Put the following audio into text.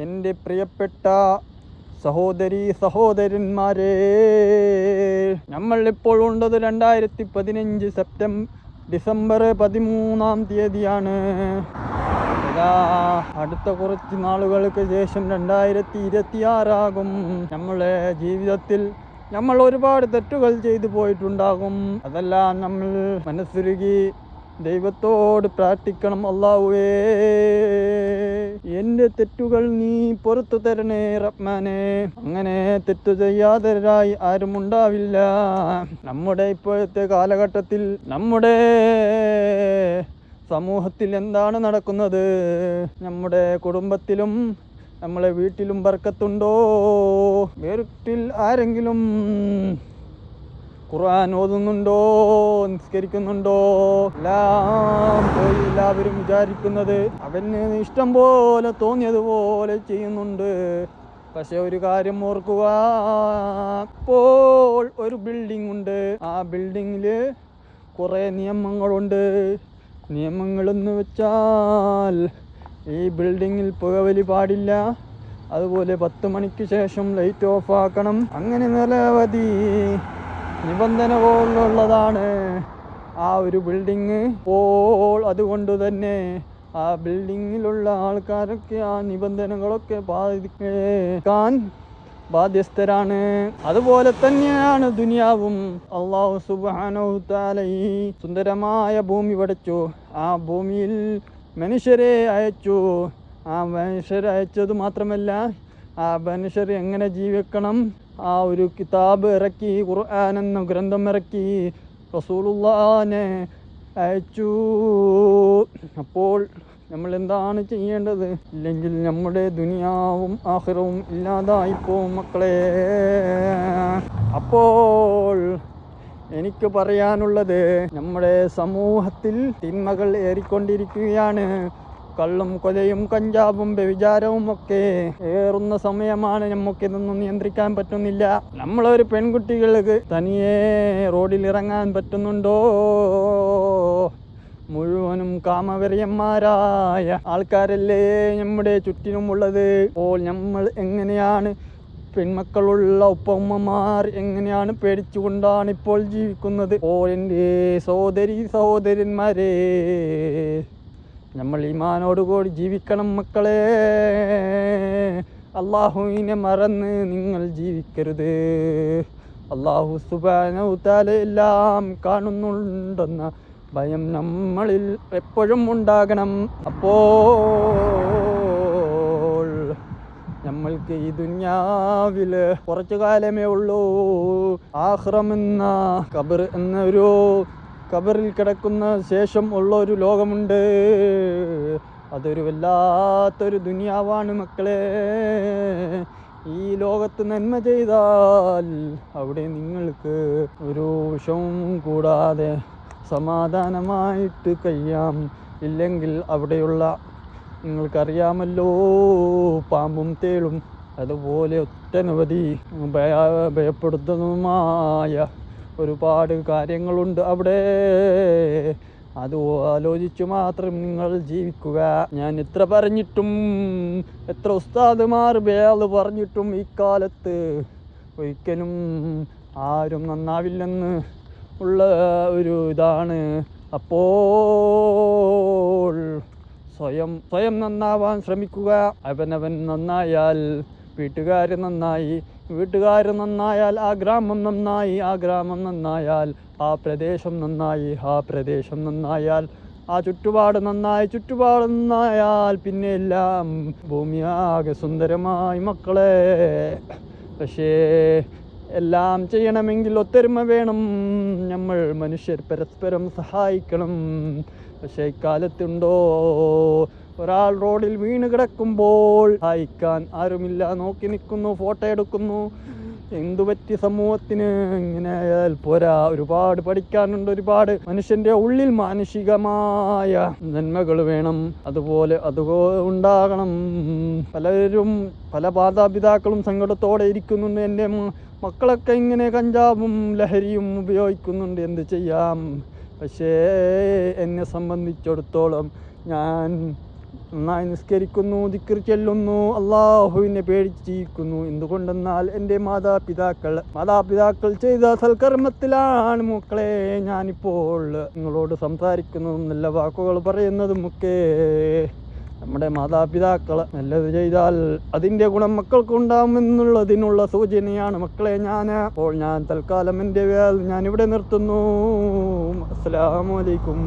എൻ്റെ പ്രിയപ്പെട്ട സഹോദരീ സഹോദരന്മാരെ, നമ്മൾ ഇപ്പോൾ ഉള്ളത് 2015 ഡിസംബർ 13 അടുത്ത കുറച്ച് നാളുകൾക്ക് ശേഷം 2026 ആകും. നമ്മളെ ജീവിതത്തിൽ നമ്മൾ ഒരുപാട് തെറ്റുകൾ ചെയ്തു പോയിട്ടുണ്ടാകും. അതെല്ലാം നമ്മൾ മനസ്സുരുകി ദൈവത്തോട് പ്രാർത്ഥിക്കണം. അല്ലാഹുവേ, എൻ്റെ തെറ്റുകൾ നീ പുറത്തു തരണേ റഹ്മാനെ. അങ്ങനെ തെറ്റു ചെയ്യാതരായി ആരും ഉണ്ടാവില്ല. നമ്മുടെ ഇപ്പോഴത്തെ കാലഘട്ടത്തിൽ നമ്മുടെ സമൂഹത്തിൽ എന്താണ് നടക്കുന്നത്? നമ്മുടെ കുടുംബത്തിലും നമ്മളെ വീട്ടിലും ബർക്കത്തുണ്ടോ? വീട്ടിൽ ആരെങ്കിലും ഖുർആൻ ഓതുന്നുണ്ടോ? നിസ്കരിക്കുന്നുണ്ടോ? എല്ലാം പോയി എല്ലാവരും വിചാരിക്കുന്നത് അവന് ഇഷ്ടം പോലെ തോന്നിയതുപോലെ ചെയ്യുന്നുണ്ട്. പക്ഷെ ഒരു കാര്യം ഓർക്കുക, ഇപ്പോൾ ഒരു ബിൽഡിംഗ് ഉണ്ട്. ആ ബിൽഡിങ്ങിൽ കുറേ നിയമങ്ങളുണ്ട്. നിയമങ്ങളെന്ന് വെച്ചാൽ ഈ ബിൽഡിങ്ങിൽ പുകവലി പാടില്ല, അതുപോലെ 10 മണിക്ക് ശേഷം ലൈറ്റ് ഓഫ് ആക്കണം. അങ്ങനെ നിരവധി നിബന്ധനകളുള്ളതാണ് ആ ഒരു ബിൽഡിങ്. അപ്പോൾ അതുകൊണ്ട് തന്നെ ആ ബിൽഡിങ്ങിലുള്ള ആൾക്കാരൊക്കെ ആ നിബന്ധനകളൊക്കെ പാലിക്കാൻ ബാധ്യസ്ഥരാണ്. അതുപോലെ തന്നെയാണ് ദുനിയാവും. അല്ലാഹു സുബ്ഹാനഹു തആല ഈ സുന്ദരമായ ഭൂമി പടച്ചു. ആ ഭൂമിയിൽ മനുഷ്യരെ അയച്ചു. ആ മനുഷ്യരെ അയച്ചത് മാത്രമല്ല, ആ മനുഷ്യർ എങ്ങനെ ജീവിക്കണം, ആ ഒരു കിതാബ് ഇറക്കി, ഖുർആൻ എന്ന ഗ്രന്ഥം ഇറക്കി, റസൂലുള്ളാഹിനെ അയച്ചു. അപ്പോൾ നമ്മൾ എന്താണ് ചെയ്യേണ്ടത്? ഇല്ലെങ്കിൽ നമ്മുടെ ദുനിയാവും ആഖിറവും ഇല്ലാതായിപ്പോവും മക്കളെ. അപ്പോൾ എനിക്ക് പറയാനുള്ളത്, നമ്മുടെ സമൂഹത്തിൽ തിന്മകൾ ഏറിക്കൊണ്ടിരിക്കുകയാണ്. കള്ളും കൊലയും കഞ്ചാവും വ്യഭിചാരവും ഒക്കെ ഏറുന്ന സമയമാണ്. നമുക്കിതൊന്നും നിയന്ത്രിക്കാൻ പറ്റുന്നില്ല. നമ്മളൊരു പെൺകുട്ടികൾക്ക് തനിയെ റോഡിൽ ഇറങ്ങാൻ പറ്റുന്നുണ്ടോ? മുഴുവനും കാമവെറിയന്മാരായ ആൾക്കാരല്ലേ നമ്മുടെ ചുറ്റിനുമുള്ളത്. അപ്പോൾ നമ്മൾ എങ്ങനെയാണ്, പെൺമക്കളുള്ള ഉപ്പമ്മമാർ എങ്ങനെയാണ് പേടിച്ചുകൊണ്ടാണ് ഇപ്പോൾ ജീവിക്കുന്നത്? ഓ എൻ്റെ സഹോദരീ സഹോദരന്മാരെ, നമ്മൾ ഈമാനോടുകൂടി ജീവിക്കണം മക്കളെ. അല്ലാഹുവിനെ മറന്ന് നിങ്ങൾ ജീവിക്കരുത്. അല്ലാഹു സുബ്ഹാനഹു തആല എല്ലാം കാണുന്നുണ്ടെന്ന ഭയം നമ്മളിൽ എപ്പോഴും ഉണ്ടാകണം. അപ്പോൾ നമ്മൾക്ക് ഈ ദുനിയാവിൽ കുറച്ചു കാലമേ ഉള്ളൂ. ആഖിറം എന്ന ഖബർ എന്നൊരു ഖബറിൽ കിടക്കുന്ന ശേഷം ഉള്ള ഒരു ലോകമുണ്ട്. അതൊരു വല്ലാത്തൊരു ദുനിയാവാണ് മക്കളെ. ഈ ലോകത്ത് നന്മ ചെയ്താൽ അവിടെ നിങ്ങൾക്ക് ഒരു വിഷമവും കൂടാതെ സമാധാനമായിട്ട് കഴിയാം. ഇല്ലെങ്കിൽ അവിടെയുള്ള, നിങ്ങൾക്കറിയാമല്ലോ, പാമ്പും തേളും അതുപോലെ ഒട്ടനവധി ഭയപ്പെടുത്തുന്നതുമായ ഒരുപാട് കാര്യങ്ങളുണ്ട് അവിടെ. അത് ആലോചിച്ചു മാത്രം നിങ്ങൾ ജീവിക്കുക. ഞാൻ എത്ര പറഞ്ഞിട്ടും, എത്ര ഉസ്താദുമാർ ബയാള് പറഞ്ഞിട്ടും ഇക്കാലത്ത് ഒരിക്കലും ആരും നന്നാവില്ലെന്ന് ഉള്ള ഒരു ഇതാണ്. അപ്പോൾ സ്വയം നന്നാവാൻ ശ്രമിക്കുക. അവനവൻ നന്നായാൽ വീട്ടുകാർ നന്നായി, വീട്ടുകാർ നന്നായാൽ ആ ഗ്രാമം നന്നായി, ആ ഗ്രാമം നന്നായാൽ ആ പ്രദേശം നന്നായി, ആ പ്രദേശം നന്നായാൽ ആ ചുറ്റുപാട് നന്നായി, ചുറ്റുപാട് നന്നായാൽ പിന്നെ എല്ലാം ഭൂമിയാകെ സുന്ദരമായി മക്കളെ. പക്ഷേ എല്ലാം ചെയ്യണമെങ്കിൽ ഒത്തൊരുമ വേണം. നമ്മൾ മനുഷ്യർ പരസ്പരം സഹായിക്കണം. പക്ഷേ ഇക്കാലത്തുണ്ടോ? ഒരാൾ റോഡിൽ വീണ് കിടക്കുമ്പോൾ സഹായിക്കാൻ ആരുമില്ല. നോക്കി നിൽക്കുന്നു, ഫോട്ടോ എടുക്കുന്നു. എന്തുപറ്റി സമൂഹത്തിന്? ഇങ്ങനെ ആയാൽ പോരാ. ഒരുപാട് പഠിക്കാനുണ്ട്. ഒരുപാട് മനുഷ്യന്റെ ഉള്ളിൽ മാനുഷികമായ നന്മകൾ വേണം. അതുപോലെ ഉണ്ടാകണം. പലരും, പല മാതാപിതാക്കളും സങ്കടത്തോടെ ഇരിക്കുന്നുണ്ട്. എൻ്റെ മക്കളൊക്കെ ഇങ്ങനെ കഞ്ചാവും ലഹരിയും ഉപയോഗിക്കുന്നുണ്ട്, എന്ത് ചെയ്യാം? പക്ഷേ എന്നെ സംബന്ധിച്ചിടത്തോളം ഞാൻ നന്നായി നിസ്കരിക്കുന്നു, ദിക്ർ ചെല്ലുന്നു, അള്ളാഹുവിനെ പേടിച്ച് ജീവിക്കുന്നു. എന്തുകൊണ്ടെന്നാൽ എൻ്റെ മാതാപിതാക്കൾ ചെയ്ത സൽക്കർമ്മത്തിലാണ് മക്കളെ ഞാനിപ്പോൾ നിങ്ങളോട് സംസാരിക്കുന്നതും നല്ല വാക്കുകൾ പറയുന്നതുമൊക്കെ. നമ്മുടെ മാതാപിതാക്കൾ നല്ലത് ചെയ്താൽ അതിൻ്റെ ഗുണം മക്കൾക്ക് ഉണ്ടാകുമെന്നുള്ളതിനുള്ള സൂചനയാണ് മക്കളെ. അപ്പോൾ ഞാൻ തൽക്കാലം എൻ്റെ ഞാൻ ഇവിടെ നിർത്തുന്നു. അസ്സലാമു അലൈക്കും.